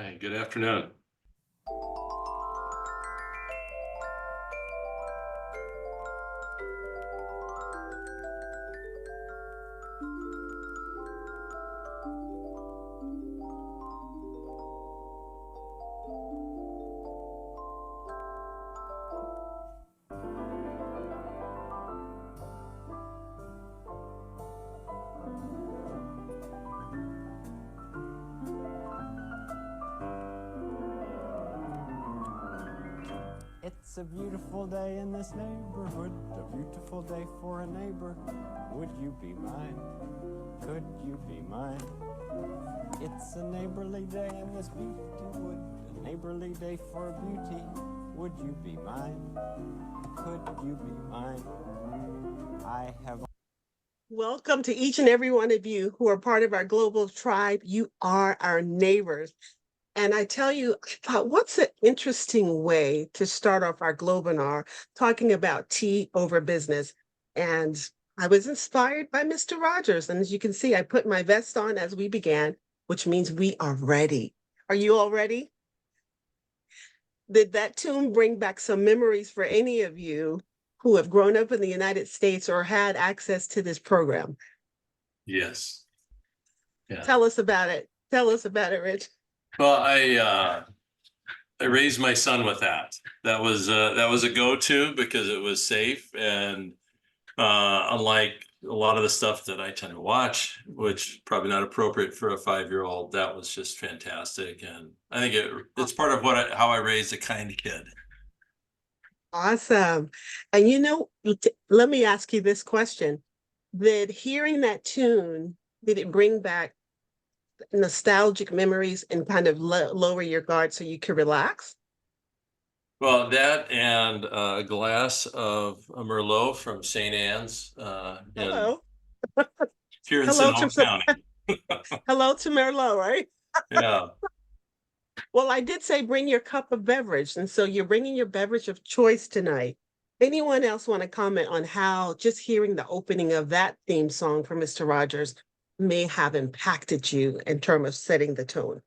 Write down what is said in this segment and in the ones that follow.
Hi, good afternoon. It's a beautiful day in this neighborhood, a beautiful day for a neighbor. Would you be mine? Could you be mine? It's a neighborly day in this beauty wood, a neighborly day for beauty. Would you be mine? Could you be mine? I have. Welcome to each and every one of you who are part of our global tribe. You are our neighbors. And I tell you, I thought, what's an interesting way to start off our Globinar talking about tea over business? And I was inspired by Mr. Rogers. And as you can see, I put my vest on as we began, which means we are ready. Are you all ready? Did that tune bring back some memories for any of you who have grown up in the United States or had access to this program? Yes. Yeah. Tell us about it. Tell us about it, Rich. Well, I raised my son with that. That was a go-to because it was safe and unlike a lot of the stuff that I tend to watch, which probably not appropriate for a 5-year-old, that was just fantastic. And I think it's part of how I raised a kind kid. Awesome. And let me ask you this question. Did hearing that tune, did it bring back nostalgic memories and kind of lower your guard so you could relax? Well, that and a glass of a Merlot from St. Anne's Hello. here in Hello Sonoma to County. hello to Merlot, right? Yeah. Well, I did say bring your cup of beverage, and so you're bringing your beverage of choice tonight. Anyone else want to comment on how just hearing the opening of that theme song from Mr. Rogers may have impacted you in terms of setting the tone?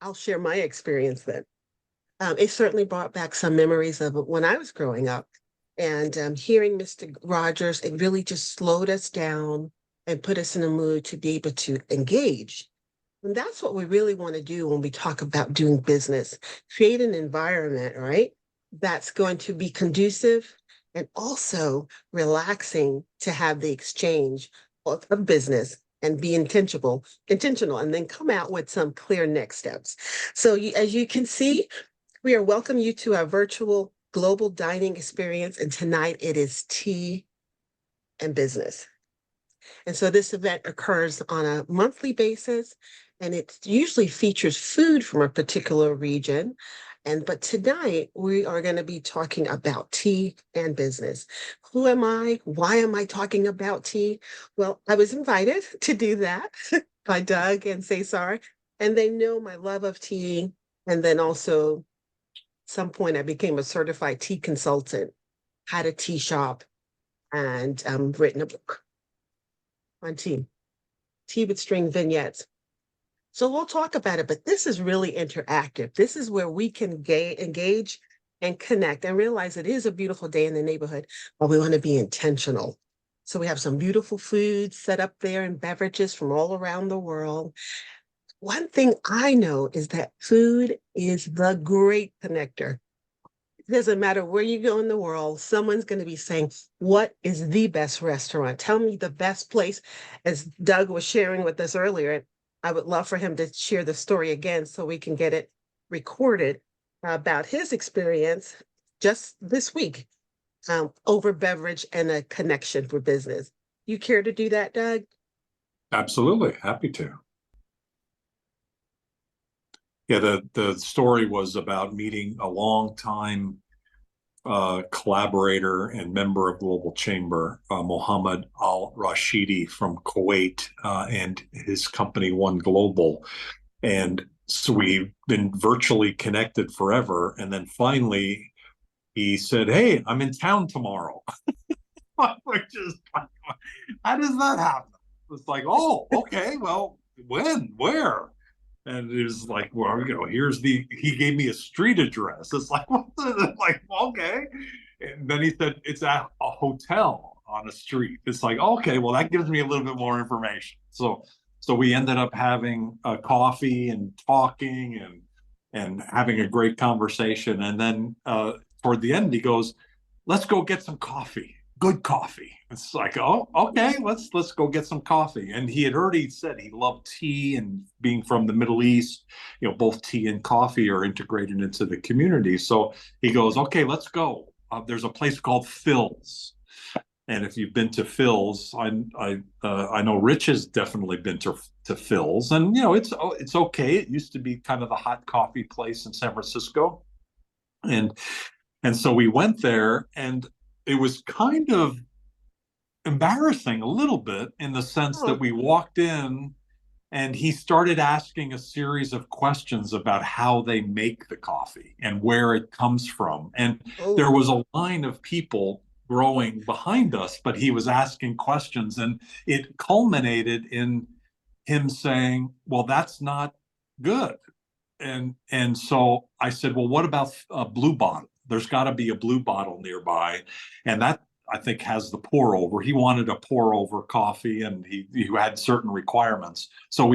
I'll share my experience then. It certainly brought back some memories of when I was growing up. And hearing Mr. Rogers, it really just slowed us down and put us in a mood to be able to engage. And that's what we really want to do when we talk about doing business, create an environment, right? That's going to be conducive and also relaxing to have the exchange of business and be intentional, and then come out with some clear next steps. So as you can see, we are welcoming you to our virtual global dining experience. And tonight it is tea and business. And so this event occurs on a monthly basis, and it usually features food from a particular region. But tonight we are going to be talking about tea and business. Who am I? Why am I talking about tea? Well, I was invited to do that by Doug and Cesar, and they know my love of tea. And then also, some point, I became a certified tea consultant, had a tea shop, and written a book on tea with string vignettes. So we'll talk about it, but this is really interactive. This is where we can engage and connect and realize it is a beautiful day in the neighborhood, but we want to be intentional. So we have some beautiful food set up there and beverages from all around the world. One thing I know is that food is the great connector. It doesn't matter where you go in the world, someone's going to be saying, what is the best restaurant? Tell me the best place. As Doug was sharing with us earlier, I would love for him to share the story again so we can get it recorded about his experience just this week over beverage and a connection for business. You care to do that, Doug? Absolutely. Happy to. Yeah, the story was about meeting a longtime collaborator and member of Global Chamber, Mohammed Al-Rashidi from Kuwait, and his company One Global. And so we've been virtually connected forever. And then finally, he said, "Hey, I'm in town tomorrow." Which is, how does that happen? It's like, oh, okay, well, when, where? And it was like, well, he gave me a street address. It's like, what the, like, okay. And then he said, it's at a hotel on a street. It's like, okay, well, that gives me a little bit more information. So we ended up having a coffee and talking and having a great conversation. And then toward the end, he goes, let's go get some coffee, good coffee. It's like, oh, okay, let's go get some coffee. And he had already said he loved tea, and being from the Middle East, both tea and coffee are integrated into the community. So he goes, okay, let's go. There's a place called Phil's. And if you've been to Phil's, I know Rich has definitely been to Phil's, and it's okay. It used to be kind of the hot coffee place in San Francisco, and so we went there, and it was kind of embarrassing a little bit in the sense that Oh, we walked in and he started asking a series of questions about how they make the coffee and where it comes from. And there oh, was a line of people growing behind us, but he was asking questions, and it culminated in him saying, well, that's not good. And so I said, well, what about a blue bottle? There's got to be a blue bottle nearby, and that I think has the pour over. He wanted a pour over coffee, and he had certain requirements. So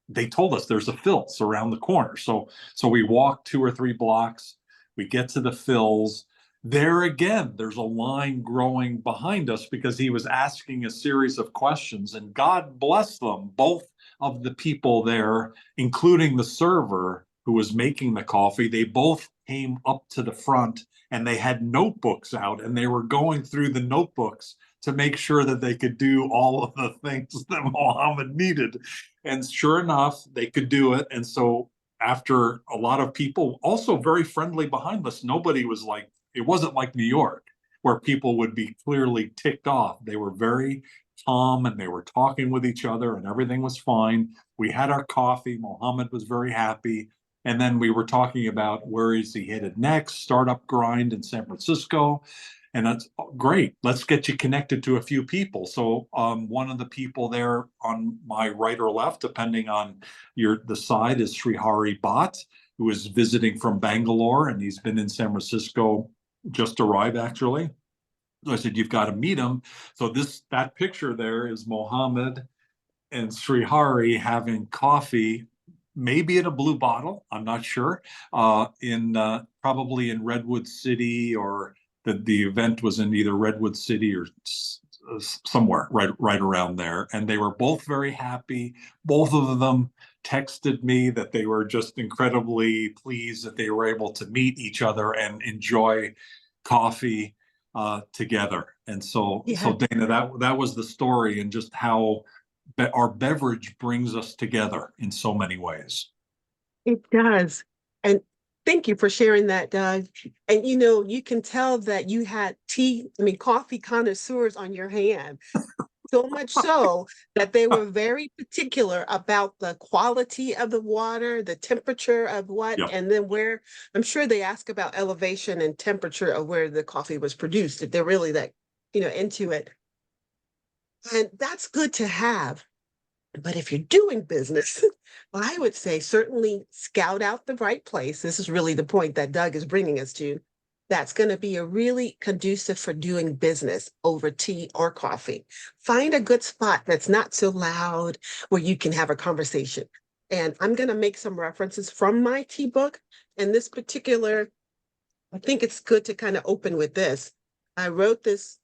they told us there's a Phil's around the corner. So we walk 2 or 3 blocks. We get to the Phil's. There again, there's a line growing behind us because he was asking a series of questions, and God bless them, both of the people there, including the server who was making the coffee. They both came up to the front, and they had notebooks out, and they were going through the notebooks to make sure that they could do all of the things that Mohammed needed. And sure enough, they could do it. And so after a lot of people, also very friendly behind us, nobody was like, it wasn't like New York where people would be clearly ticked off. They were very calm, and they were talking with each other, and everything was fine. We had our coffee. Mohammed was very happy. And then we were talking about where is he headed next, startup grind in San Francisco. And that's great. Let's get you connected to a few people. So one of the people there on my right or left, depending on the side, is Srihari Bhatt, who is visiting from Bangalore, and he's been in San Francisco, just arrived actually. So I said, you've got to meet him. So that picture there is Mohammed and Srihari having coffee, maybe in a blue bottle, I'm not sure, in probably in Redwood City, or the event was in either Redwood City or somewhere right around there. And they were both very happy. Both of them texted me that they were just incredibly pleased that they were able to meet each other and enjoy coffee together. And so yeah, Dana, that was the story, and just how our beverage brings us together in so many ways. it does. And thank you for sharing that, Doug. And you can tell that you had coffee connoisseurs on your hand. So much so that they were very particular about the quality of the water, the temperature of what, Yeah. and then where. I'm sure they ask about elevation and temperature of where the coffee was produced, if they're really that, into it. And that's good to have. But if you're doing business, well, I would say certainly scout out the right place. This is really the point that Doug is bringing us to. That's going to be a really conducive for doing business over tea or coffee. Find a good spot that's not so loud where you can have a conversation. And I'm going to make some references from my tea book. And this particular, I think it's good to kind of open with this. I wrote this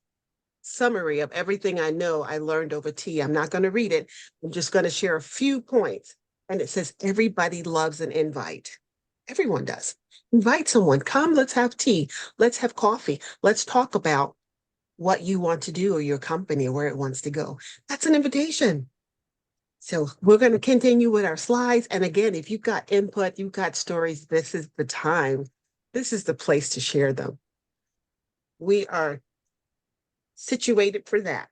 summary of everything I know I learned over tea. I'm not going to read it. I'm just going to share a few points. And it says, everybody loves an invite. Everyone does. Invite someone. Come, let's have tea. Let's have coffee. Let's talk about what you want to do or your company or where it wants to go. That's an invitation. So we're going to continue with our slides. And again, if you've got input, you've got stories, this is the time. This is the place to share them. We are situated for that.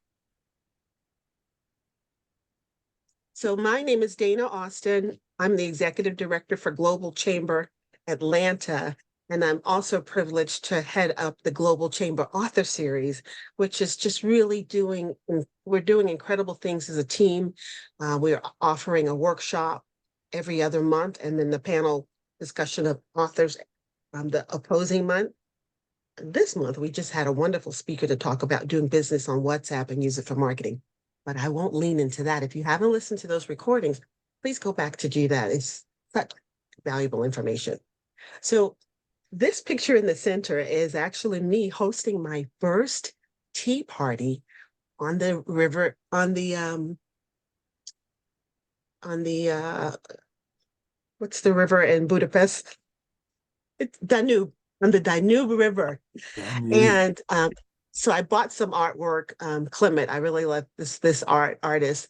So my name is Dana Austin. I'm the Executive Director for Global Chamber Atlanta. And I'm also privileged to head up the Global Chamber Author Series, which is just really we're doing incredible things as a team. We're offering a workshop every other month, and then the panel discussion of authors the opposing month. This month, we just had a wonderful speaker to talk about doing business on WhatsApp and use it for marketing. But I won't lean into that. If you haven't listened to those recordings, please go back to do that. It's such valuable information. So this picture in the center is actually me hosting my first tea party on the river, on the what's the river in Budapest? It's Danube, on the Danube River. And so I bought some artwork. Clement, I really love this artist.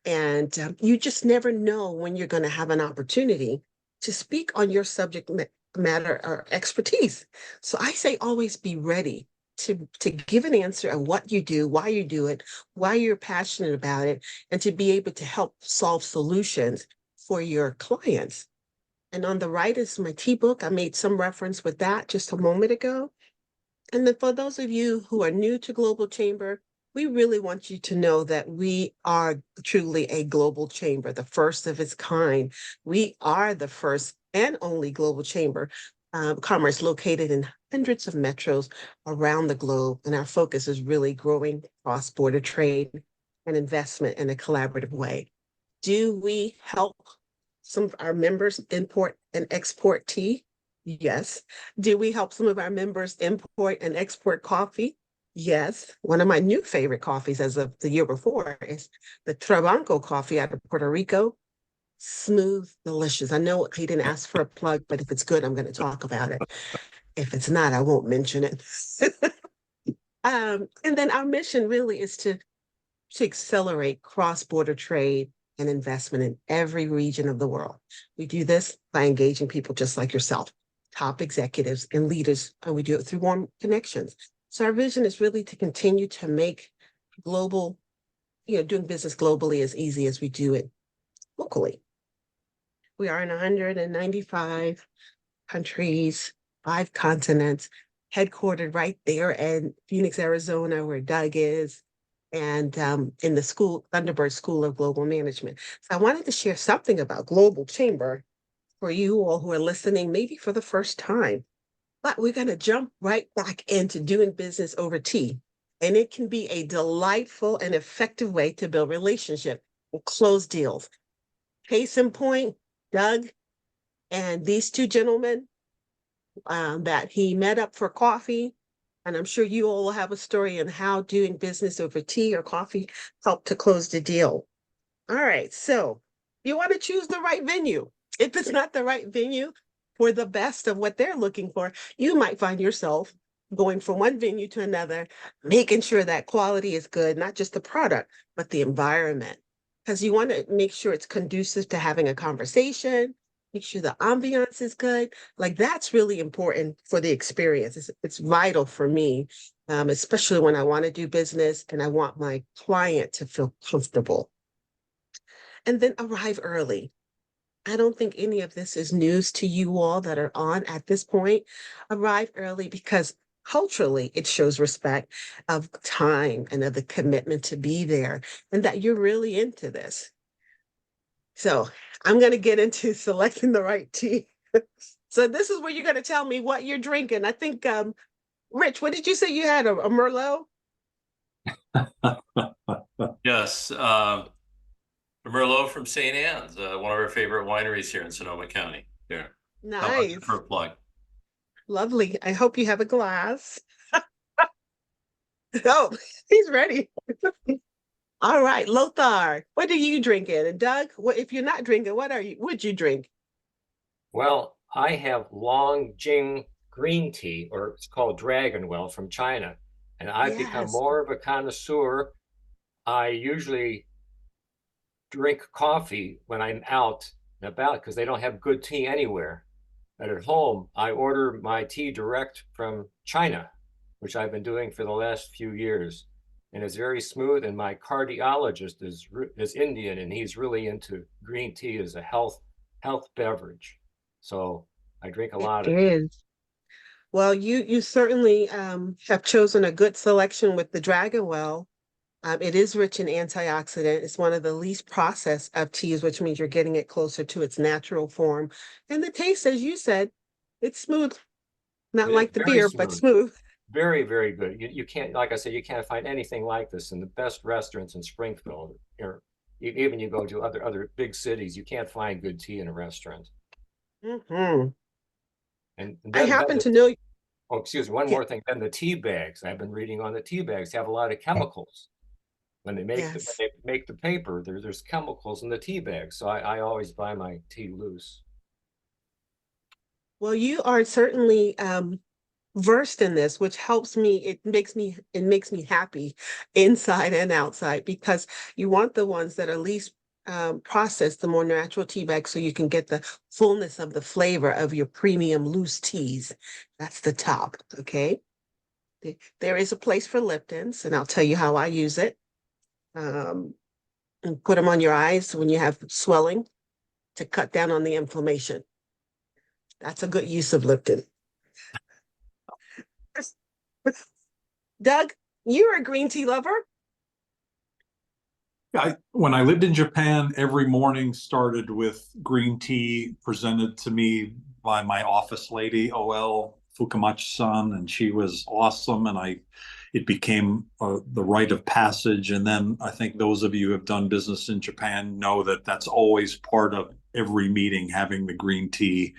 And you just never know when you're going to have an opportunity to speak on your subject matter or expertise. So I say always be ready to give an answer on what you do, why you do it, why you're passionate about it, and to be able to help solve solutions for your clients. And on the right is my tea book. I made some reference with that just a moment ago. And then for those of you who are new to Global Chamber, we really want you to know that we are truly a global chamber, the first of its kind. We are the first and only global chamber commerce located in hundreds of metros around the globe. And our focus is really growing cross-border trade and investment in a collaborative way. Do we help some of our members import and export tea? Yes. Do we help some of our members import and export coffee? Yes. One of my new favorite coffees as of the year before is the Trabanco coffee out of Puerto Rico. Smooth, delicious. I know he didn't ask for a plug, but if it's good, I'm going to talk about it. If it's not, I won't mention it. And then our mission really is to accelerate cross-border trade and investment in every region of the world. We do this by engaging people just like yourself, top executives and leaders, and we do it through warm connections. So our vision is really to continue to make global, doing business globally as easy as we do it locally. We are in 195 countries, 5 continents, headquartered right there in Phoenix, Arizona, where Doug is, and in the Thunderbird School of Global Management. So I wanted to share something about Global Chamber for you all who are listening, maybe for the first time. But we're going to jump right back into doing business over tea. And it can be a delightful and effective way to build relationships and close deals. Case in point, Doug and these 2 gentlemen that he met up for coffee. And I'm sure you all will have a story on how doing business over tea or coffee helped to close the deal. All right, so you want to choose the right venue. If it's not the right venue for the best of what they're looking for, you might find yourself going from one venue to another, making sure that quality is good, not just the product, but the environment. Because you want to make sure it's conducive to having a conversation, make sure the ambiance is good. Like that's really important for the experience. It's vital for me, especially when I want to do business and I want my client to feel comfortable. And then arrive early. I don't think any of this is news to you all that are on at this point. Arrive early because culturally it shows respect of time and of the commitment to be there and that you're really into this. So I'm going to get into selecting the right tea. So this is where you're going to tell me what you're drinking. I think, Rich, what did you say you had? A Merlot? Yes, Merlot from St. Anne's, one of our favorite wineries here in Sonoma County. Here, how about you Nice. for a plug? Lovely. I hope you have a glass. Oh, he's ready. All right, Lothar, what are you drinking? And Doug, what if you're not drinking, would you drink? Well, I have Longjing green tea, or it's called Dragon Well from China. And I've become Yes. more of a connoisseur. I usually drink coffee when I'm out and about because they don't have good tea anywhere. But at home, I order my tea direct from China, which I've been doing for the last few years. And it's very smooth. And my cardiologist is Indian, and he's really into green tea as a health beverage. So I drink a It lot of it. is. Well, you certainly have chosen a good selection with the Dragon Well. It is rich in antioxidant. It's one of the least processed of teas, which means you're getting it closer to its natural form. And the taste, as you said, it's smooth. Not It is like the very beer, but smooth. smooth. Very, very good. You can't, like I said, you can't find anything like this in the best restaurants in Springfield. Or even you go to other big cities, you can't find good tea in a restaurant. Hmm. And I then happen to know, oh, excuse me, one yeah, more thing. Then the tea bags. I've been reading on the tea bags have a lot of chemicals. When yes. they make the paper, there's chemicals in the tea bag. So I always buy my tea loose. Well, you are certainly versed in this, which helps me. It makes me happy inside and outside because you want the ones that are least processed, the more natural tea bags, so you can get the fullness of the flavor of your premium loose teas. That's the top. Okay. There is a place for Lipton's, and I'll tell you how I use it. Um, and put them on your eyes when you have swelling to cut down on the inflammation. That's a good use of Lipton. Doug, you're a green tea lover? When I lived in Japan, every morning started with green tea presented to me by my office lady, OL Fukumachi-san, and she was awesome. And it became the rite of passage. And then I think those of you who have done business in Japan know that that's always part of every meeting, having the green tea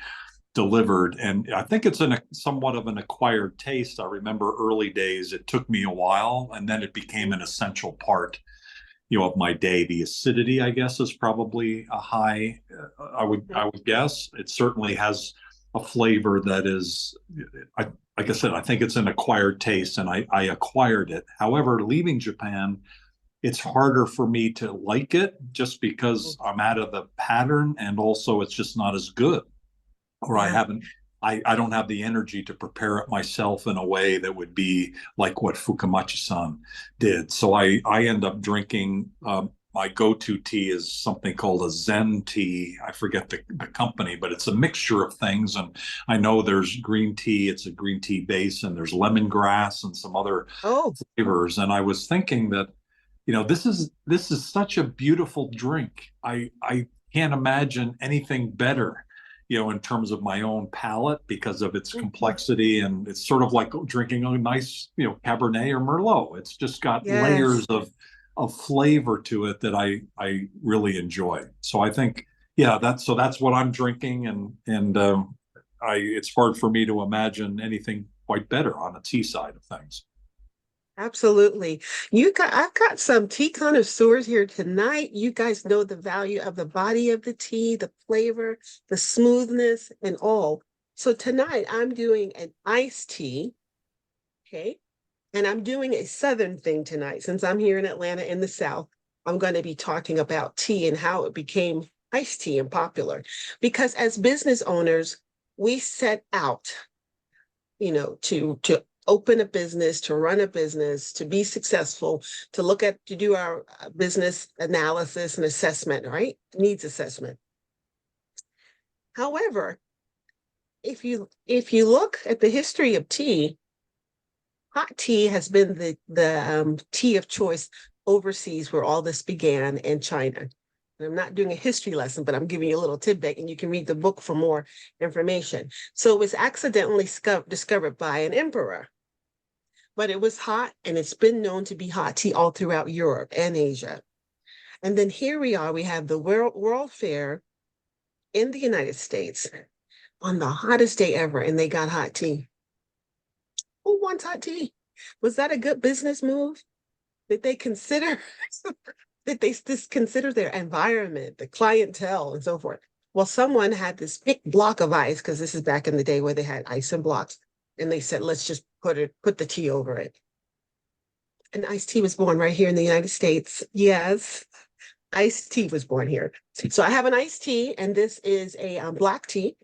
delivered. And I think it's somewhat of an acquired taste. I remember early days, it took me a while, and then it became an essential part of my day. The acidity, I guess, is probably a high. I would guess it certainly has a flavor that is. Like I said, I think it's an acquired taste, and I acquired it. However, leaving Japan, it's harder for me to like it just because I'm out of the pattern, and also it's just not as good, or I Yeah. haven't. I don't have the energy to prepare it myself in a way that would be like what Fukumachi-san did. So I end up drinking. My go-to tea is something called a Zen tea. I forget the company, but it's a mixture of things. And I know there's green tea. It's a green tea base, and there's lemongrass and some other Oh, flavors. And I was thinking that, this is such a beautiful drink. I can't imagine anything better, in terms of my own palate because of its mhm. complexity. And it's sort of like drinking a nice, Cabernet or Merlot. It's just got layers Yes, of flavor to it that I really enjoy. So I think, yeah, that's what I'm drinking, and it's hard for me to imagine anything quite better on the tea side of things. absolutely. I've got some tea connoisseurs here tonight. You guys know the value of the body of the tea, the flavor, the smoothness, and all. So tonight I'm doing an iced tea. Okay. And I'm doing a Southern thing tonight. Since I'm here in Atlanta in the South, I'm going to be talking about tea and how it became iced tea and popular. Because as business owners, we set out, to open a business, to run a business, to be successful, to do our business analysis and assessment, right? Needs assessment. However, if you look at the history of tea, hot tea has been the tea of choice overseas where all this began in China. And I'm not doing a history lesson, but I'm giving you a little tidbit, and you can read the book for more information. So it was accidentally discovered by an emperor, but it was hot, and it's been known to be hot tea all throughout Europe and Asia. And then here we are, we have the World Fair in the United States on the hottest day ever, and they got hot tea. Who wants hot tea? Was that a good business move? Did they consider did they just consider their environment, the clientele, and so forth? Well, someone had this big block of ice because this is back in the day where they had ice and blocks, and they said, let's just put the tea over it. And iced tea was born right here in the United States. Yes, iced tea was born here. So I have an iced tea, and this is a black tea.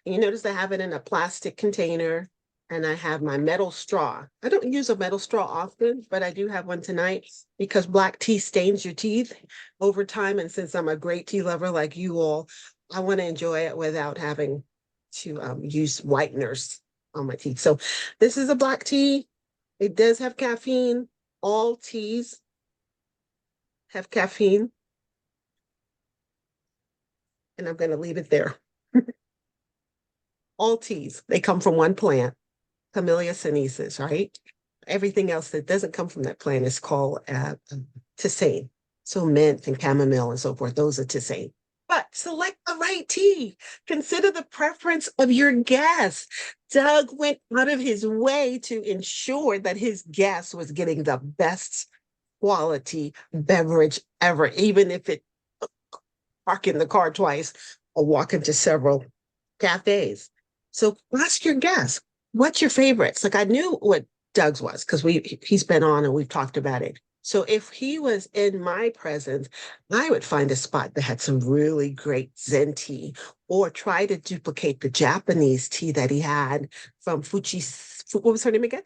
And you notice I have it in a plastic container, and I have my metal straw. I don't use a metal straw often, but I do have one tonight because black tea stains your teeth over time. And since I'm a great tea lover like you all, I want to enjoy it without having to use whiteners. on my tea. So this is a black tea. It does have caffeine. All teas have caffeine. And I'm going to leave it there. All teas, they come from one plant, Camellia sinensis, right? Everything else that doesn't come from that plant is called tisane. So mint and chamomile and so forth, those are tisane. But select the right tea. Consider the preference of your guest. Doug went out of his way to ensure that his guest was getting the best quality beverage ever, even if it park in the car twice or walk into several cafes. So ask your guests, what's your favorites? Like I knew what Doug's was because he's been on and we've talked about it. So if he was in my presence, I would find a spot that had some really great Zen tea or try to duplicate the Japanese tea that he had from what was her name again?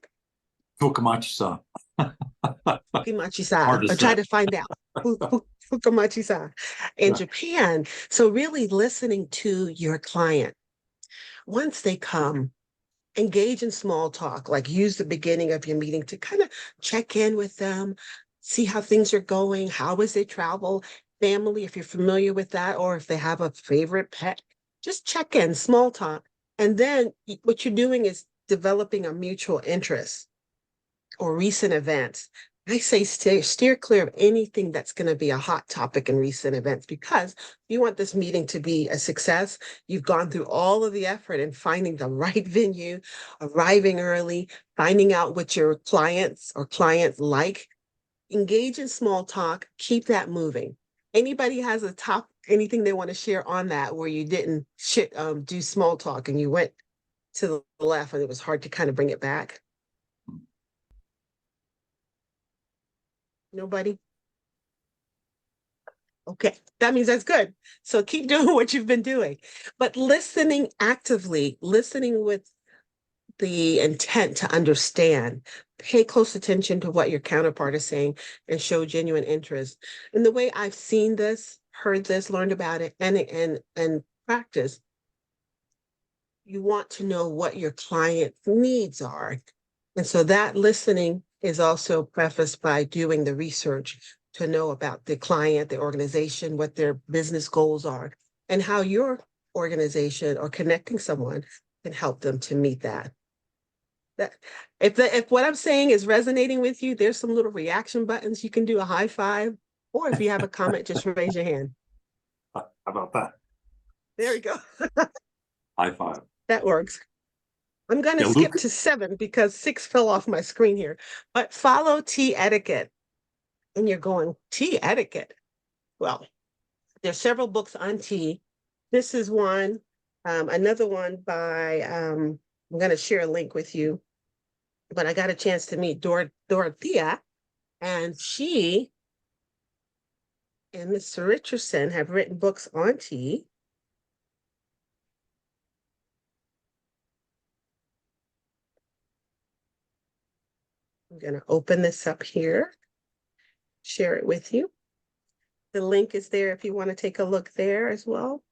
Fukamachi-san. Fukamachi-san, Hard to or try say. to find out. Fukamachi-san in Yeah. Japan. So really listening to your client. Once they come, engage in small talk, like use the beginning of your meeting to kind of check in with them, see how things are going, how was their travel, family, if you're familiar with that, or if they have a favorite pet, just check in, small talk. And then what you're doing is developing a mutual interest or recent events. I say steer clear of anything that's going to be a hot topic in recent events because you want this meeting to be a success. You've gone through all of the effort in finding the right venue, arriving early, finding out what your clients like. Engage in small talk, keep that moving. Anybody has anything they want to share on that where you didn't do small talk and you went to the left and it was hard to kind of bring it back? Nobody? Okay, that means that's good. So keep doing what you've been doing, but listening actively, listening with the intent to understand, pay close attention to what your counterpart is saying and show genuine interest. And the way I've seen this, heard this, learned about it, and practice, you want to know what your client's needs are. And so that listening is also prefaced by doing the research to know about the client, the organization, what their business goals are, and how your organization or connecting someone can help them to meet that. If what I'm saying is resonating with you, there's some little reaction buttons. You can do a high five, or if you have a comment, just raise your hand. How about that? There we go. High five. That works. I'm going to Yeah, skip Luke. to 7 because 6 fell off my screen here. But follow tea etiquette. And you're going, tea etiquette? Well, there's several books on tea. This is one. Another one by, I'm going to share a link with you. But I got a chance to meet Dorothea, and she and Mr. Richardson have written books on tea. I'm going to open this up here, share it with you. The link is there if you want to take a look there as well.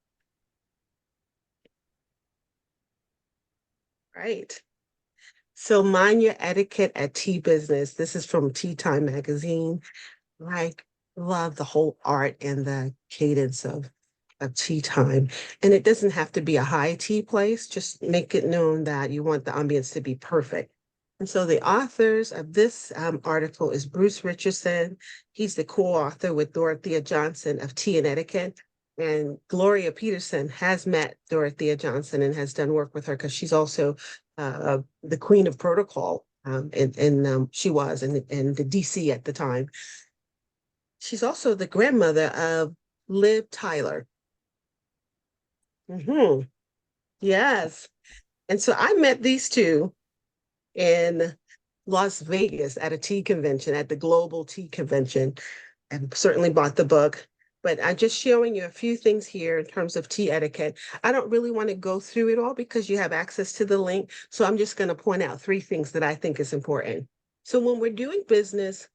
Right. So mind your etiquette at Tea Business. This is from Tea Time magazine. I love the whole art and the cadence of tea time. And it doesn't have to be a high tea place. Just make it known that you want the ambience to be perfect. And so the authors of this article is Bruce Richardson. He's the co-author with Dorothea Johnson of Tea and Etiquette. And Gloria Peterson has met Dorothea Johnson and has done work with her because she's also the queen of protocol. And she was in the DC at the time. She's also the grandmother of Liv Tyler. Yes. And so I met these two in Las Vegas at a tea convention, at the Global Tea Convention, and certainly bought the book. But I'm just showing you a few things here in terms of tea etiquette. I don't really want to go through it all because you have access to the link. So I'm just going to point out 3 things that I think is important. So when we're doing business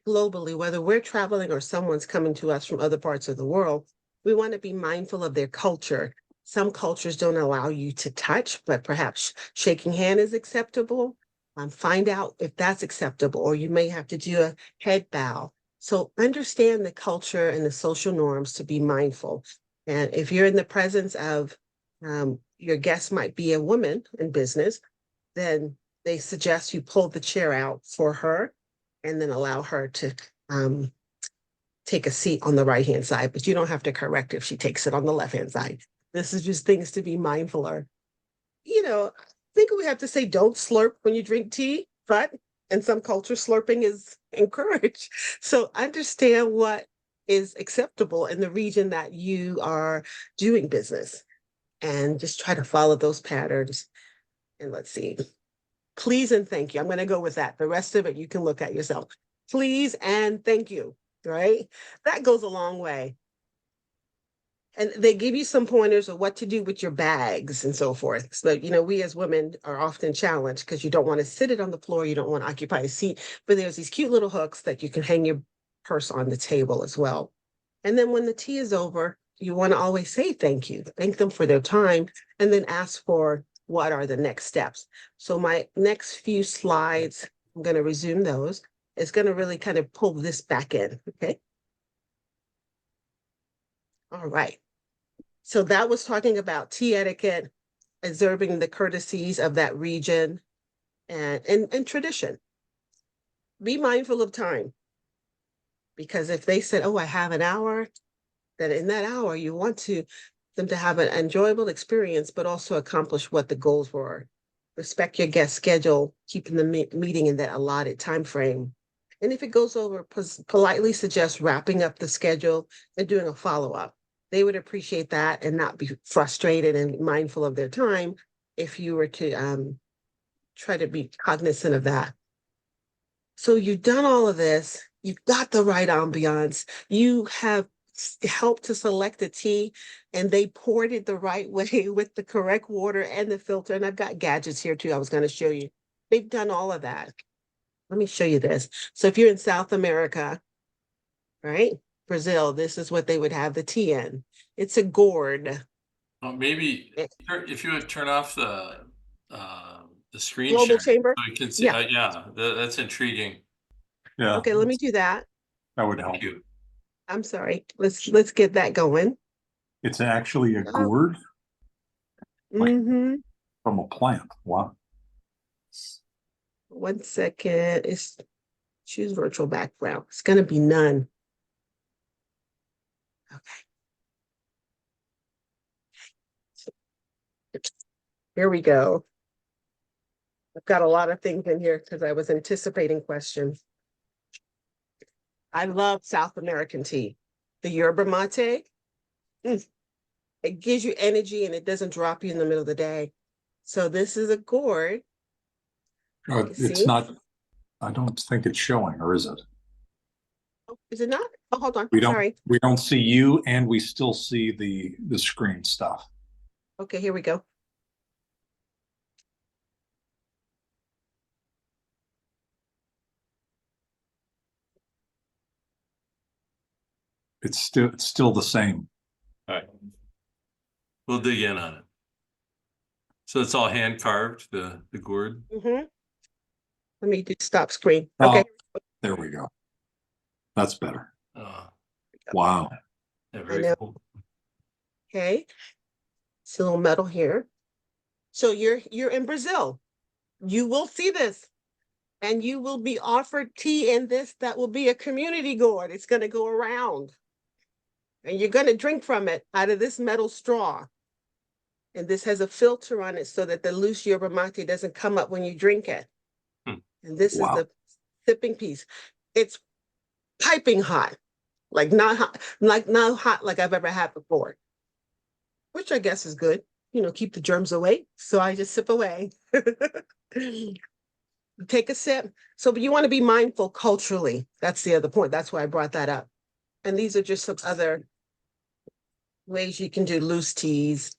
globally, whether we're traveling or someone's coming to us from other parts of the world, we want to be mindful of their culture. Some cultures don't allow you to touch, but perhaps shaking hand is acceptable. Find out if that's acceptable, or you may have to do a head bow. So understand the culture and the social norms to be mindful. And if you're in the presence of your guest might be a woman in business, then they suggest you pull the chair out for her and then allow her to take a seat on the right-hand side, but you don't have to correct if she takes it on the left-hand side. This is just things to be mindful of. I think we have to say don't slurp when you drink tea, but in some cultures, slurping is encouraged. So understand what is acceptable in the region that you are doing business and just try to follow those patterns. And let's see. Please and thank you. I'm going to go with that. The rest of it you can look at yourself. Please and thank you, right? That goes a long way. And they give you some pointers of what to do with your bags and so forth. So, we as women are often challenged because you don't want to sit it on the floor. You don't want to occupy a seat, but there's these cute little hooks that you can hang your purse on the table as well. And then when the tea is over, you want to always say thank you, thank them for their time, and then ask for what are the next steps. So my next few slides, I'm going to resume those. It's going to really kind of pull this back in, okay? All right. So that was talking about tea etiquette, observing the courtesies of that region and tradition. Be mindful of time. Because if they said, oh, I have an hour, then in that hour, you want them to have an enjoyable experience, but also accomplish what the goals were. Respect your guest schedule, keeping the meeting in that allotted time frame. And if it goes over, politely suggest wrapping up the schedule and doing a follow-up. They would appreciate that and not be frustrated and mindful of their time if you were to try to be cognizant of that. So you've done all of this. You've got the right ambiance. You have helped to select the tea, and they poured it the right way with the correct water and the filter. And I've got gadgets here too. I was going to show you. They've done all of that. Let me show you this. So if you're in South America, right? Brazil, this is what they would have the tea in. It's a gourd. Maybe Eh, if you would turn off the screen Global share chamber. so you can see. Yeah. Yeah, that's intriguing. Yeah, Okay, let me do that. that would help. Thank you. I'm sorry. Let's get that going. It's actually a Oh. gourd Mm-hmm. from a plant. Wow. 1 second. Choose virtual background. It's going to be none. Okay. Here we go. I've got a lot of things in here because I was anticipating questions. I love South American tea. The yerba mate, it gives you energy and it doesn't drop you in the middle of the day. So this is a gourd. It's See? not, I don't think it's showing, or is it? Oh, is it not? Oh, hold on. We Sorry. don't see you, and we still see the screen stuff. Okay, here we go. It's still the same. All right. We'll dig in on it. So it's all hand carved, the gourd. Mm-hmm. Let me do stop screen. Oh, Okay. there we go. That's better. Uh, Wow. yeah, I very know. cool. Okay. It's a little metal here. So you're in Brazil. You will see this. And you will be offered tea in this that will be a community gourd. It's going to go around. And you're going to drink from it out of this metal straw. And this has a filter on it so that the loose yerba mate doesn't come up when you drink it. Hmm. And this is Wow. the sipping piece. It's piping hot, like not hot, like not hot like I've ever had before, which I guess is good. Keep the germs away. So I just sip away. Take a sip. So, but you want to be mindful culturally. That's the other point. That's why I brought that up. And these are just some other ways you can do loose teas.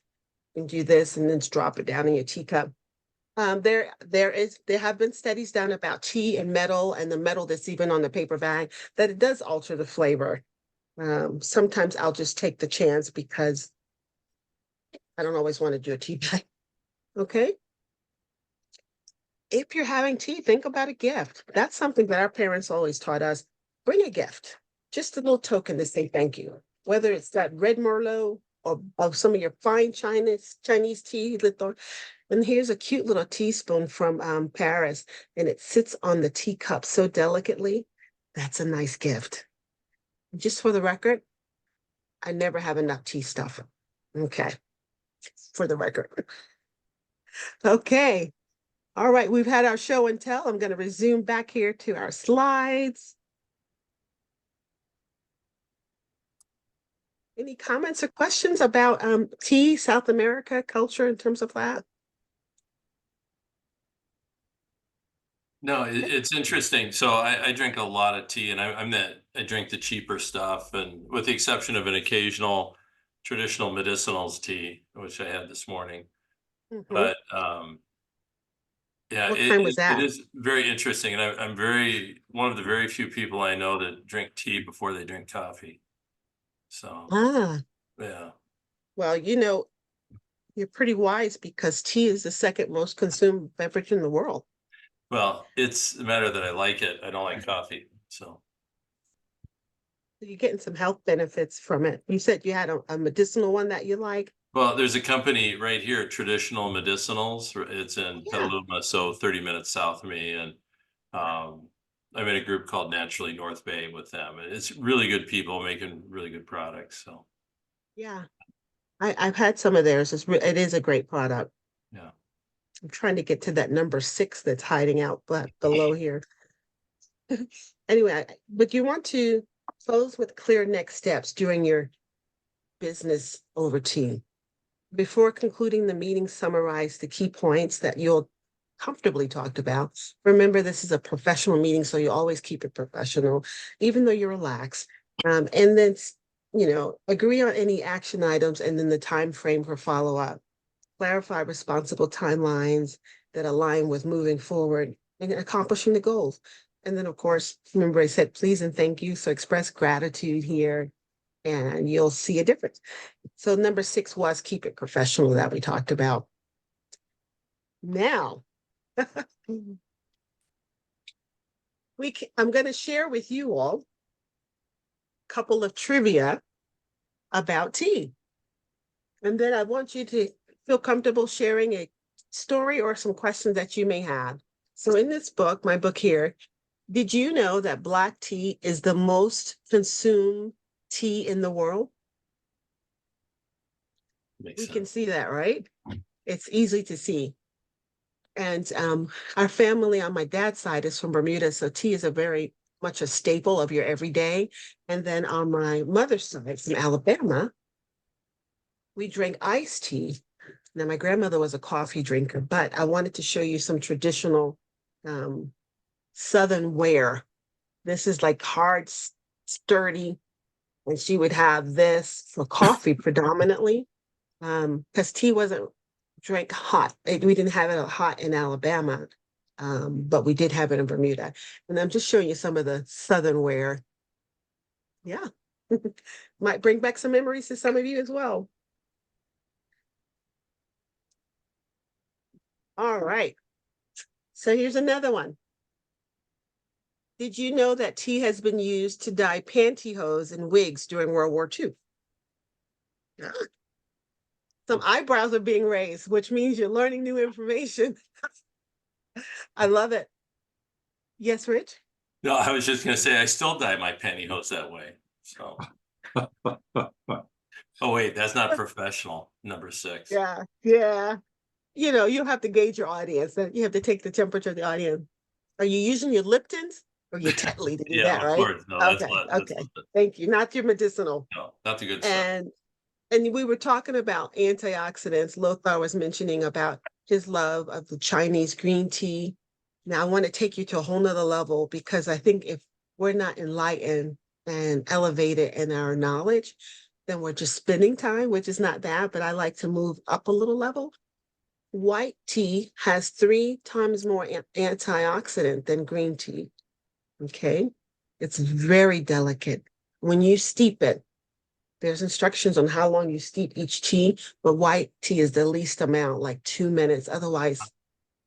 You can do this and then drop it down in your teacup. There have been studies done about tea and metal, and the metal that's even on the paper bag, that it does alter the flavor. Sometimes I'll just take the chance because I don't always want to do a tea bag. Okay. If you're having tea, think about a gift. That's something that our parents always taught us. Bring a gift, just a little token to say thank you. Whether it's that red Merlot or some of your fine Chinese tea. And here's a cute little teaspoon from Paris, and it sits on the teacup so delicately. That's a nice gift. Just for the record, I never have enough tea stuff. Okay, for the record. Okay. All right, we've had our show and tell. I'm going to resume back here to our slides. Any comments or questions about tea, South America culture in terms of that? No, it's interesting. So I drink a lot of tea, and I drink the cheaper stuff, and with the exception of an occasional traditional medicinals tea, which I had this morning. Mhm. But yeah, What kind was it that? is very interesting, and I'm one of the very few people I know that drink tea before they drink coffee. So Ah, yeah, well, you're pretty wise because tea is the second most consumed beverage in the world. well, it's a matter that I like it. I don't like coffee, so. So you're getting some health benefits from it. You said you had a medicinal one that you like. Well, there's a company right here, Traditional Medicinals. It's Oh, in yeah. Petaluma, so 30 minutes south of me. And I'm in a group called Naturally North Bay with them. And it's really good people making really good products. So, Yeah. I've had some of theirs. It is a great product. yeah. I'm trying to get to that number 6 that's hiding out but below here. Anyway, but you want to close with clear next steps during your business over tea. Before concluding the meeting, summarize the key points that you'll comfortably talked about. Remember, this is a professional meeting, so you always keep it professional, even though you're relaxed. And then, agree on any action items and then the time frame for follow-up. Clarify responsible timelines that align with moving forward and accomplishing the goals. And then, of course, remember I said please and thank you. So express gratitude here and you'll see a difference. So number 6 was keep it professional that we talked about. Now, I'm going to share with you all a couple of trivia about tea. And then I want you to feel comfortable sharing a story or some questions that you may have. So in this book, my book here, did you know that black tea is the most consumed tea in the world? Makes We sense. can see that, right? It's easy to see. And our family on my dad's side is from Bermuda, so tea is a very much a staple of your everyday. And then on my mother's side, from Alabama, we drank iced tea. Now, my grandmother was a coffee drinker, but I wanted to show you some traditional Southern wear. This is like hard, sturdy, and she would have this for coffee predominantly, because tea wasn't drank hot. We didn't have it hot in Alabama, but we did have it in Bermuda. And I'm just showing you some of the Southern wear. Yeah, might bring back some memories to some of you as well. All right. So here's another one. Did you know that tea has been used to dye pantyhose and wigs during World War II? Yeah. Some eyebrows are being raised, which means you're learning new information. I love it. Yes, Rich? No, I was just going to say I still dye my pantyhose that way. So, oh, wait, that's not professional. Number 6. Yeah, yeah. You'll have to gauge your audience. You have to take the temperature of the audience. Are you using your Liptons or your Tetley to do Yeah, that, of right? course. No, that's Okay, not, okay. Thank you. Not your medicinal. no, not the good stuff. And we were talking about antioxidants. Lothar was mentioning about his love of the Chinese green tea. Now I want to take you to a whole nother level because I think if we're not enlightened and elevated in our knowledge, then we're just spending time, which is not bad, but I like to move up a little level. White tea has 3 times more antioxidant than green tea. Okay. It's very delicate. When you steep it, There's instructions on how long you steep each tea, but white tea is the least amount, like 2 minutes. Otherwise,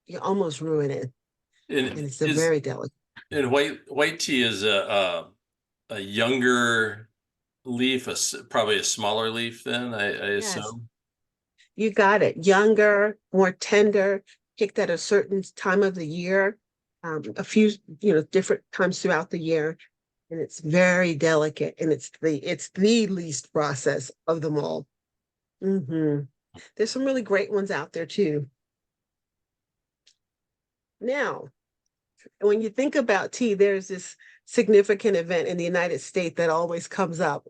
you almost ruin it. And And it's a is very delicate. and white tea is a younger leaf, probably a smaller leaf then, I Yes, assume. you got it. Younger, more tender, picked at a certain time of the year, a few, different times throughout the year. And it's very delicate, and it's the least processed of them all. There's some really great ones out there too. Now, when you think about tea, there's this significant event in the United States that always comes up.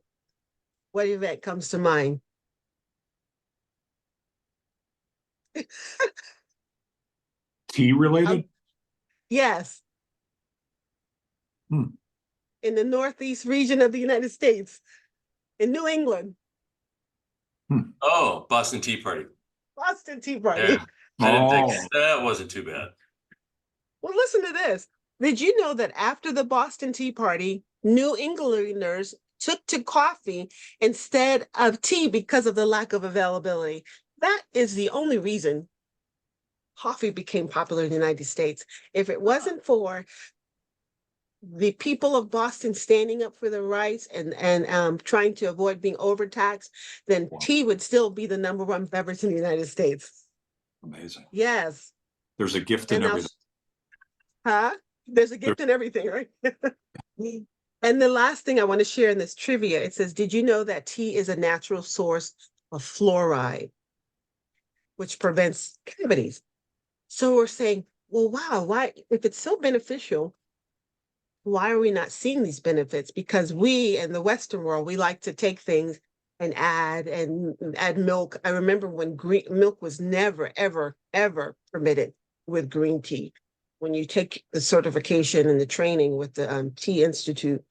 What event comes to mind? Tea Um, related? yes, Hmm. in the Northeast region of the United States, in New England, Oh, Boston Tea Party. Boston Tea Yeah. Party. I didn't think Oh, that wasn't too bad. Well, listen to this. Did you know that after the Boston Tea Party, New Englanders took to coffee instead of tea because of the lack of availability? That is the only reason coffee became popular in the United States. If it wasn't for the people of Boston standing up for their rights and trying to avoid being overtaxed, then wow. tea would still be the number one beverage in the United States. Amazing. Yes. There's a gift in And now, everything. huh? There's a There- gift in everything, right? And the last thing I want to share in this trivia, it says, did you know that tea is a natural source of fluoride, which prevents cavities? So we're saying, well, wow, why, if it's so beneficial, why are we not seeing these benefits? Because we in the Western world, we like to take things and add milk. I remember when green milk was never, ever, ever permitted with green tea. When you take the certification and the training with the Tea Institute,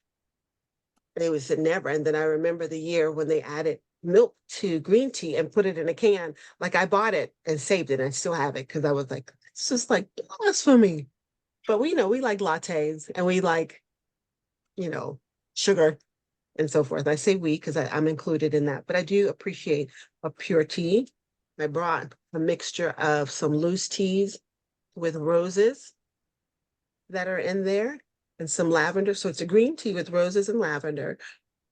they would say never. And then I remember the year when they added milk to green tea and put it in a can. Like I bought it and saved it. And I still have it because I was like, it's just like blasphemy. But we know we like lattes and we like, you know, sugar and so forth. I say we because I'm included in that, but I do appreciate a pure tea. I brought a mixture of some loose teas with roses that are in there and some lavender. So it's a green tea with roses and lavender.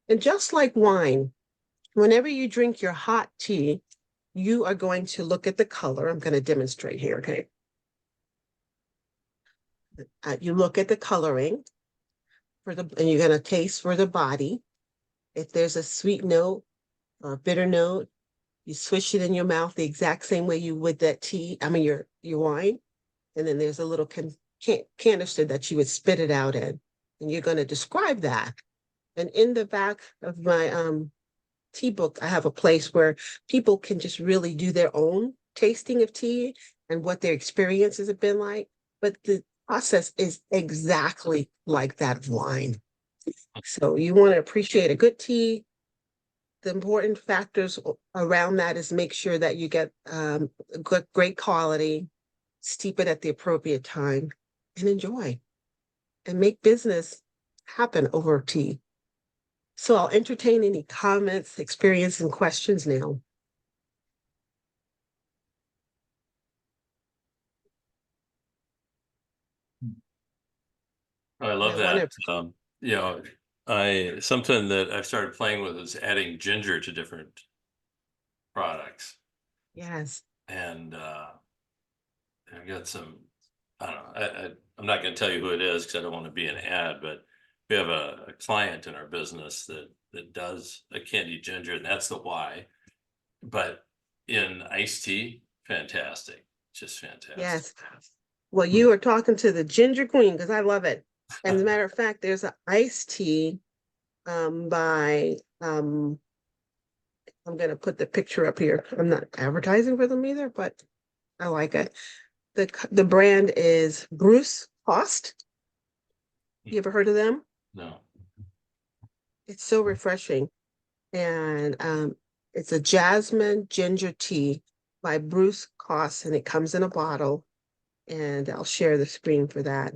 And just like wine, whenever you drink your hot tea, you are going to look at the color. I'm going to demonstrate here, okay? You look at the coloring and you're going to taste for the body. If there's a sweet note or a bitter note, you swish it in your mouth the exact same way you would that tea, I mean your wine. And then there's a little canister that you would spit it out in. And you're going to describe that. And in the back of my tea book, I have a place where people can just really do their own tasting of tea and what their experiences have been like. But the process is exactly like that of wine. So you want to appreciate a good tea. The important factors around that is make sure that you get good, great quality, steep it at the appropriate time, and enjoy and make business happen over tea. So I'll entertain any comments, experience, and questions now. I And I love want that. to, You know, I something that I've started playing with is adding ginger to different products. yes, And I've got some, I don't know, I'm not going to tell you who it is because I don't want to be an ad, but we have a client in our business that does a candied ginger, and that's the why. But in iced tea, fantastic, just fantastic. yes. Well, you are talking to the ginger queen because I love it. And as a matter of fact, there's an iced tea by I'm gonna put the picture up here. I'm not advertising for them either, but I like it. The brand is Bruce Cost. You ever heard of them? No. It's so refreshing. And it's a jasmine ginger tea by Bruce Cost, and it comes in a bottle. And I'll share the screen for that.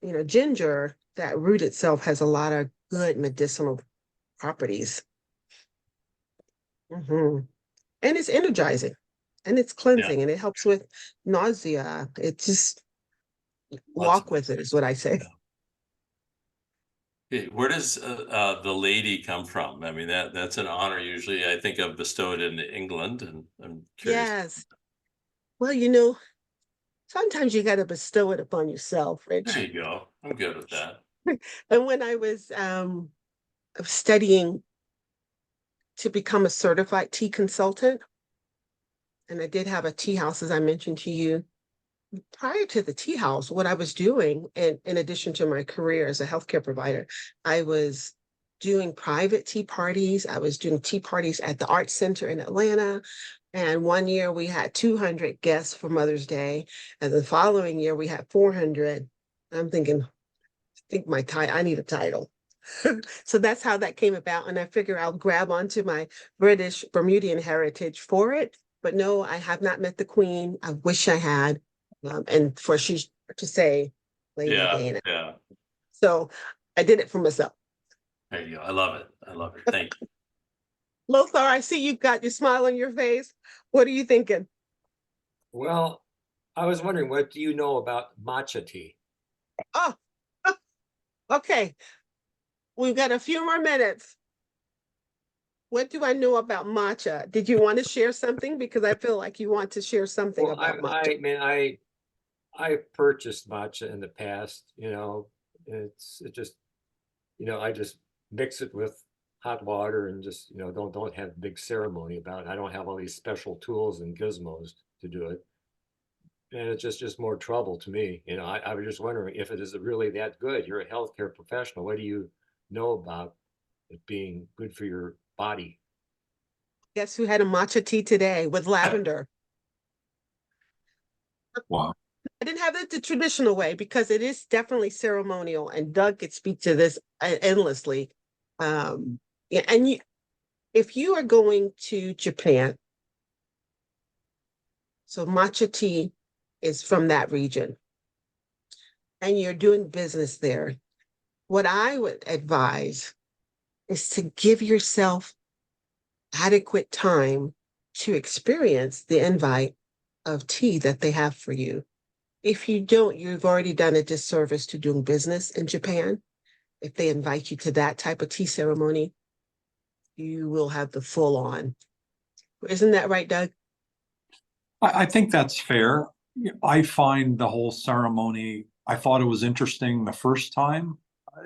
You know, ginger, that root itself has a lot of good medicinal properties. Mhm. And it's energizing and it's cleansing and it helps with nausea. It just Lots of walk with it is what I say. Where does the lady come from? I mean, that's an honor usually I think of bestowed in England, and I'm curious. Yes. Well, sometimes you got to bestow it upon yourself, There Rich. you go. I'm good with that. And when I was studying to become a certified tea consultant, and I did have a tea house, as I mentioned to you, prior to the tea house, what I was doing, and in addition to my career as a healthcare provider, I was doing private tea parties. I was doing tea parties at the Art Center in Atlanta. And one year we had 200 guests for Mother's Day. And the following year we had 400. I'm thinking, I need a title. So that's how that came about. And I figure I'll grab onto my British Bermudian heritage for it. But no, I have not met the Queen. I wish I had. And for she to say, Lady Yeah, Dana. yeah. So I did it for myself. There you go. I love it. I love it. Thank you. Lothar, I see you've got your smile on your face. What are you thinking? Well, I was wondering, what do you know about matcha tea? Oh, okay. We've got a few more minutes. What do I know about matcha? Did you want to share something? Because I feel like you want to share something Well, about matcha. I mean, I purchased matcha in the past, it just, I just mix it with hot water and just, don't have big ceremony about it. I don't have all these special tools and gizmos to do it. And it's just more trouble to me. I was just wondering if it is really that good. You're a healthcare professional. What do you know about it being good for your body? Guess who had a matcha tea today with lavender? Wow. I didn't have it the traditional way because it is definitely ceremonial, and Doug could speak to this endlessly. Yeah, and if you are going to Japan, so matcha tea is from that region, and you're doing business there, what I would advise is to give yourself adequate time to experience the invite of tea that they have for you. If you don't, you've already done a disservice to doing business in Japan. If they invite you to that type of tea ceremony, you will have the full on. Isn't that right, Doug? I think that's fair. I find the whole ceremony, I thought it was interesting the first time,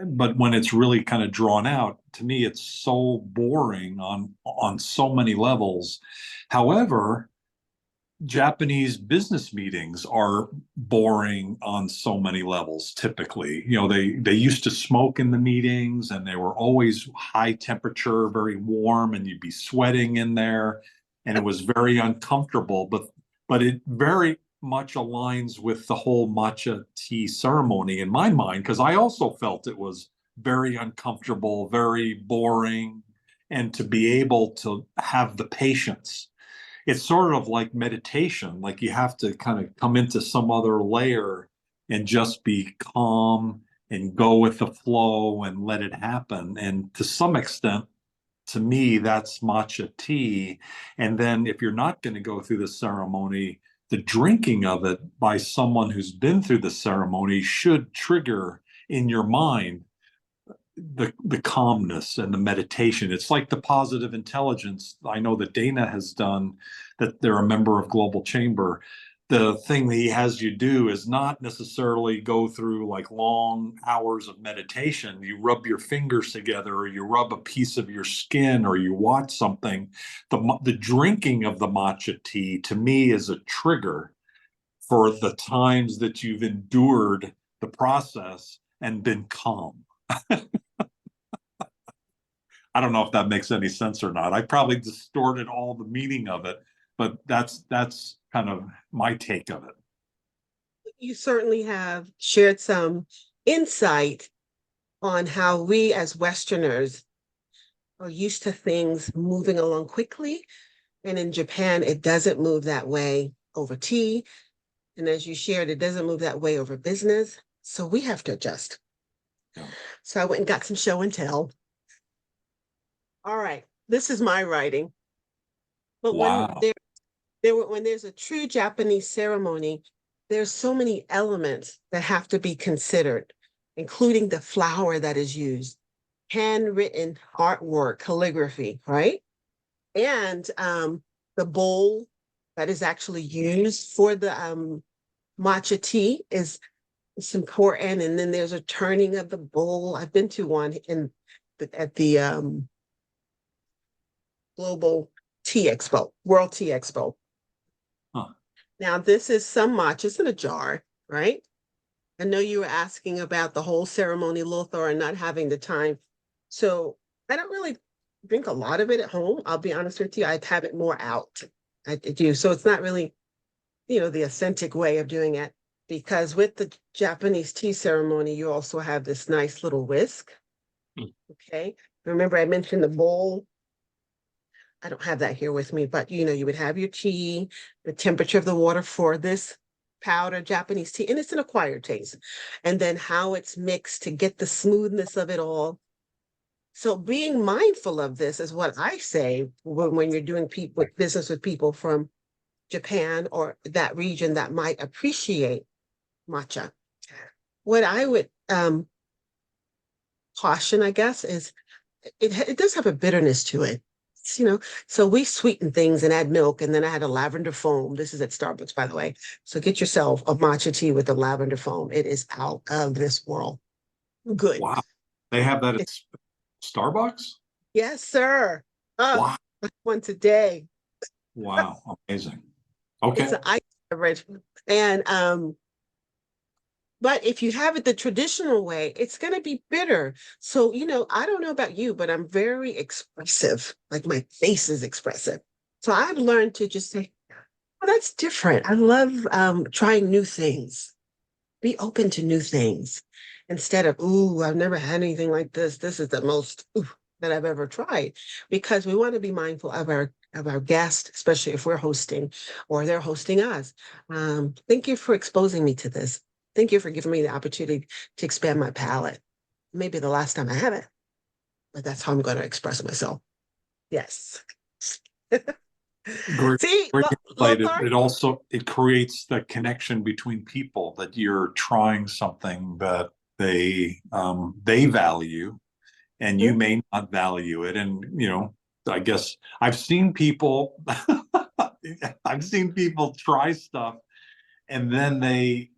but when it's really kind of drawn out, to me, it's so boring on so many levels. However, Japanese business meetings are boring on so many levels typically. They used to smoke in the meetings and they were always high temperature, very warm, and you'd be sweating in there, and it was very uncomfortable, but it very much aligns with the whole matcha tea ceremony in my mind, because I also felt it was very uncomfortable, very boring, and to be able to have the patience, it's sort of like meditation. Like you have to kind of come into some other layer and just be calm and go with the flow and let it happen. And to some extent, to me, that's matcha tea. And then if you're not going to go through the ceremony, the drinking of it by someone who's been through the ceremony should trigger in your mind the calmness and the meditation. It's like the positive intelligence I know that Dana has done, that they're a member of Global Chamber. The thing that he has you do is not necessarily go through like long hours of meditation. You rub your fingers together, or you rub a piece of your skin, or you watch something. The drinking of the matcha tea to me is a trigger for the times that you've endured the process and been calm. I don't know if that makes any sense or not. I probably distorted all the meaning of it, but that's kind of my take of it. You certainly have shared some insight on how we as Westerners are used to things moving along quickly. And in Japan, it doesn't move that way over tea. And as you shared, it doesn't move that way over business. So we have to adjust. Yeah. So I went and got some show and tell. All right, this is my writing. But Wow. when there's a true Japanese ceremony, there's so many elements that have to be considered, including the flower that is used, handwritten artwork, calligraphy, right? And the bowl that is actually used for the matcha tea is it's important. And then there's a turning of the bowl. I've been to one at the Global Tea Expo, World Tea Expo. Huh. Now, this is some matchas in a jar, right? I know you were asking about the whole ceremony, Lothar, and not having the time. So I don't really drink a lot of it at home. I'll be honest with you. I have it more out. I do. So it's not really, the authentic way of doing it. Because with the Japanese tea ceremony, you also have this nice little whisk. Okay. Remember, I mentioned the bowl. I don't have that here with me, but you would have your tea, the temperature of the water for this powder Japanese tea, and it's an acquired taste. And then how it's mixed to get the smoothness of it all. So being mindful of this is what I say when you're doing business with people from Japan or that region that might appreciate matcha. What I would caution, I guess, is it does have a bitterness to it. So we sweeten things and add milk, and then I had a lavender foam. This is at Starbucks, by the way. So get yourself a matcha tea with a lavender foam. It is out of this world. Good. Wow. They have that at Starbucks? Yes, sir. Wow. One today. Wow. Amazing. It's Okay. an ice beverage. And but if you have it the traditional way, it's going to be bitter. So, I don't know about you, but I'm very expressive. Like my face is expressive. So I've learned to just say, well, that's different. I love trying new things. Be open to new things instead of, ooh, I've never had anything like this. This is the most that I've ever tried. Because we want to be mindful of our guests, especially if we're hosting or they're hosting us. Thank you for exposing me to this. Thank you for giving me the opportunity to expand my palate. Maybe the last time I have it, but that's how I'm going to express myself. Yes. Great, See, great insight. Lothar? It creates the connection between people that you're trying something that they value and you Mhm. may not value it. And I guess I've seen people try stuff and then they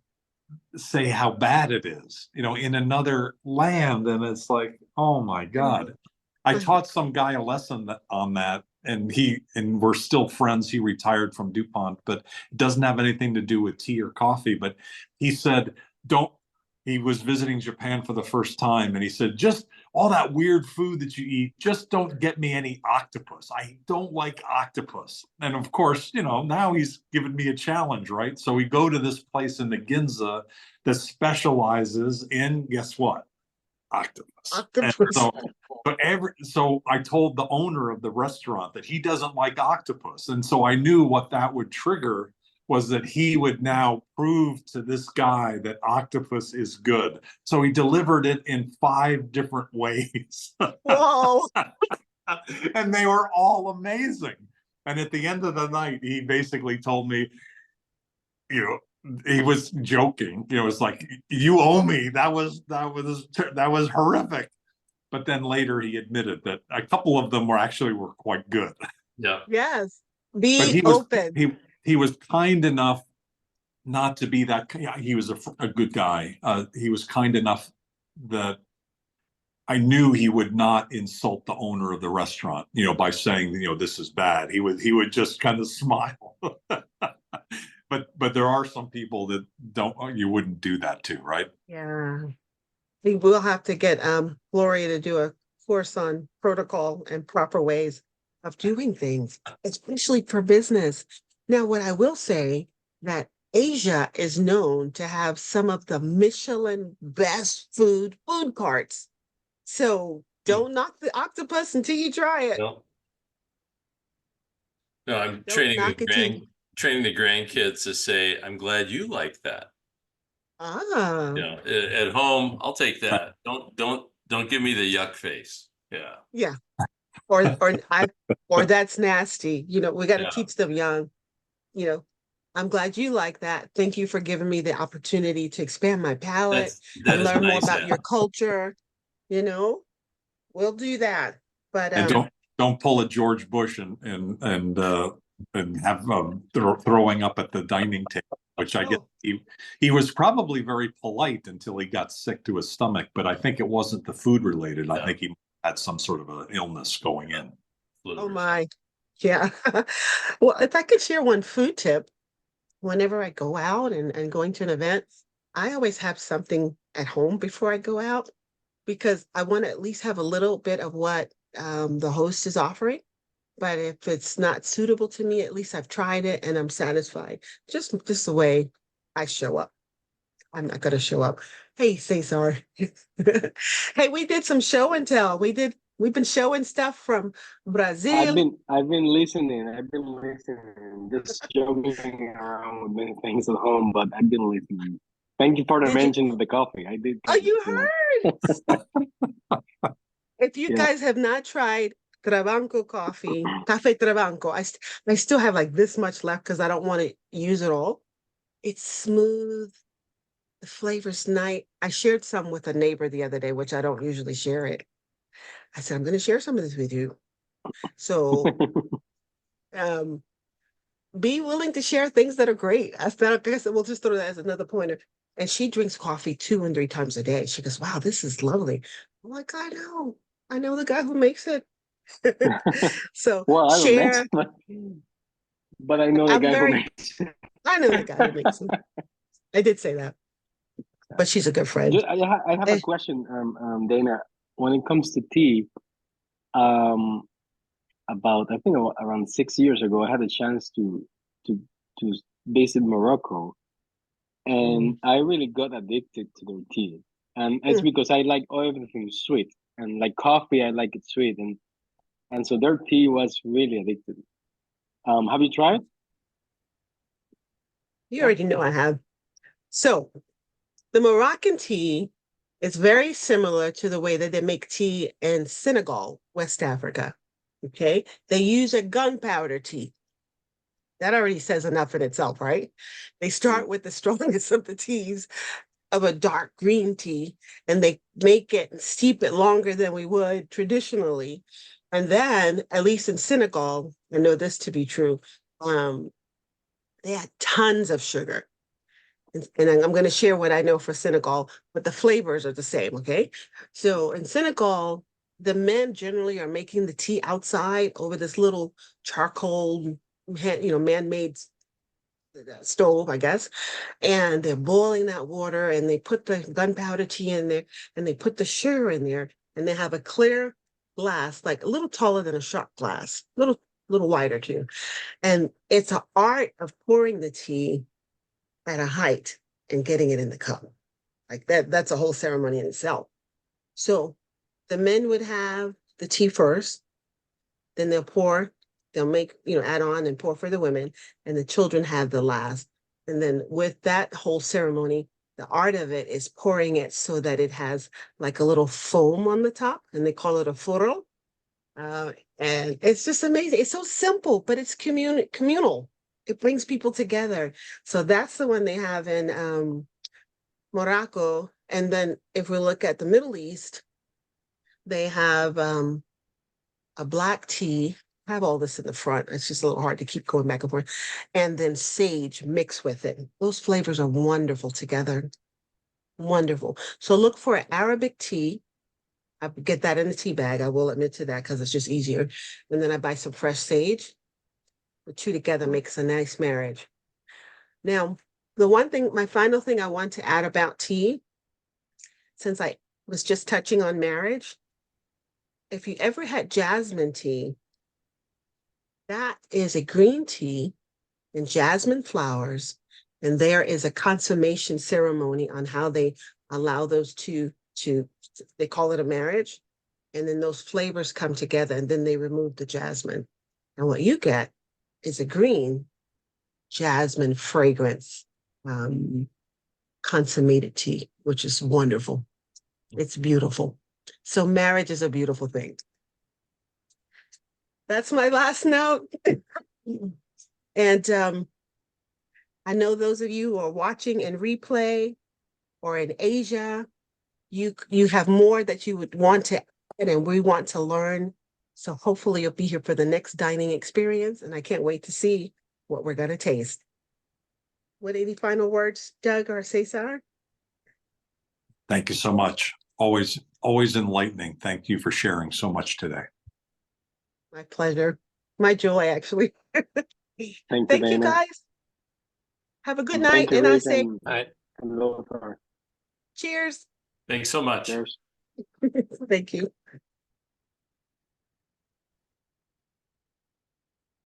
say how bad it is, in another land. And it's like, oh my God. I taught some guy a lesson on that, and we're still friends. He retired from DuPont, but it doesn't have anything to do with tea or coffee. But he said, he was visiting Japan for the first time, and he said, just all that weird food that you eat, just don't get me any octopus. I don't like octopus. And of course, now he's given me a challenge, right? So we go to this place in the Ginza that specializes in, guess what? Octopus. And Octopus. so I told the owner of the restaurant that he doesn't like octopus. And so I knew what that would trigger was that he would now prove to this guy that octopus is good. So he delivered it in 5 different ways. Whoa. And they were all amazing. And at the end of the night, he basically told me, he was joking. It's like, you owe me. That was horrific. But then later he admitted that a couple of them were quite good. Yeah. Yes. But Be open. he was kind enough not to be that. He was a good guy. He was kind enough that I knew he would not insult the owner of the restaurant, by saying, this is bad. He would just kind of smile. But there are some people that you wouldn't do that to, right? Yeah. We will have to get Gloria to do a course on protocol and proper ways of doing things, especially for business. Now, what I will say that Asia is known to have some of the Michelin best food carts. So don't knock the octopus until you try it. No, no, I'm Don't knock it till training the grandkids to say, I'm glad you like that. ah, At home, I'll take that. Don't give me the yuck face. Yeah. yeah. or that's nasty. You know, we got to Yeah. teach them young. You know, I'm glad you like that. Thank you for giving me the opportunity to expand my palate That and is learn more nice. about Yeah. your culture. You know, we'll do that. But And don't pull a George Bush and have throwing up at the dining table, which I guess oh, he was probably very polite until he got sick to his stomach. But I think it wasn't the food related. I Yeah. think he had some sort of an illness going in. oh my. Yeah. Well, if I could share one food tip, whenever I go out and going to an event, I always have something at home before I go out because I want to at least have a little bit of what the host is offering. But if it's not suitable to me, at least I've tried it and I'm satisfied. Just the way I show up. I'm not gonna show up. Hey, Cesar. Hey, we did some show and tell. We've been showing stuff from Brazil. I've been listening. I've been listening, just joking around with many things at home, but I've been listening. Thank you for the Did you? mention of the coffee. I did Oh, get it, you you know. heard? If you Yeah. guys have not tried Trabanco coffee, Cafe Trabanco, I still have like this much left because I don't want to use it all. It's smooth. The flavor's nice. I shared some with a neighbor the other day, which I don't usually share it. I said, I'm going to share some of this with you. So um, be willing to share things that are great. I guess we'll just throw that as another pointer. And she drinks coffee 2 and 3 times a day. She goes, wow, this is lovely. I'm like, I know. I know the guy who makes it. So Well, I don't share. mention, but I know the I'm guy who very, makes it. I know the guy who makes it. I did say that, but she's a good friend. I have a Eh, question, Dana. When it comes to tea, um, about I think around 6 years ago, I had a chance to to visit Morocco, mm, and I really got addicted to their tea. And it's mm. because I like everything sweet, and like coffee, I like it sweet, and so their tea was really addicted. Have you tried? You Yeah. already know I have. So the Moroccan tea is very similar to the way that they make tea in Senegal, West Africa. Okay. They use a gunpowder tea. That already says enough in itself, right? They Mm. start with the strongest of the teas of a dark green tea and they make it and steep it longer than we would traditionally. And then, at least in Senegal, I know this to be true, um, they add tons of sugar. And I'm going to share what I know for Senegal, but the flavors are the same. Okay. So in Senegal, the men generally are making the tea outside over this little charcoal, man-made stove, I guess. And they're boiling that water and they put the gunpowder tea in there and they put the sugar in there and they have a clear glass, like a little taller than a shot glass, little wider too. And it's an art of pouring the tea at a height and getting it in the cup. Like that's a whole ceremony in itself. So the men would have the tea first, then they'll make, add on and pour for the women, and the children have the last. And then with that whole ceremony, the art of it is pouring it so that it has like a little foam on the top, and they call it a furro. Uh, and it's just amazing. It's so simple, but it's communal. It brings people together. So that's the one they have in Morocco. And then if we look at the Middle East, they have a black tea. I have all this in the front. It's just a little hard to keep going back and forth. And then sage mixed with it. Those flavors are wonderful together. Wonderful. So look for Arabic tea. I get that in the tea bag. I will admit to that because it's just easier. And then I buy some fresh sage. The two together makes a nice marriage. Now, my final thing I want to add about tea, since I was just touching on marriage, if you ever had jasmine tea, that is a green tea and jasmine flowers. And there is a consummation ceremony on how they allow those two they call it a marriage. And then those flavors come together and then they remove the jasmine. And what you get is a green jasmine fragrance consummated tea, which is wonderful. It's beautiful. So marriage is a beautiful thing. That's my last note. And I know those of you who are watching in replay or in Asia, you have more that you would want to add, and we want to learn. So hopefully you'll be here for the next dining experience, and I can't wait to see what we're gonna taste. What any final words, Doug or Cesar? Thank you so much. Always enlightening. Thank you for sharing so much today. My pleasure. My joy, actually. Thank you, Thank you, Dana. guys. Have a good And night. thank you, And I Rick say All right. and Lothar. cheers. Thanks so much. Cheers. Thank you.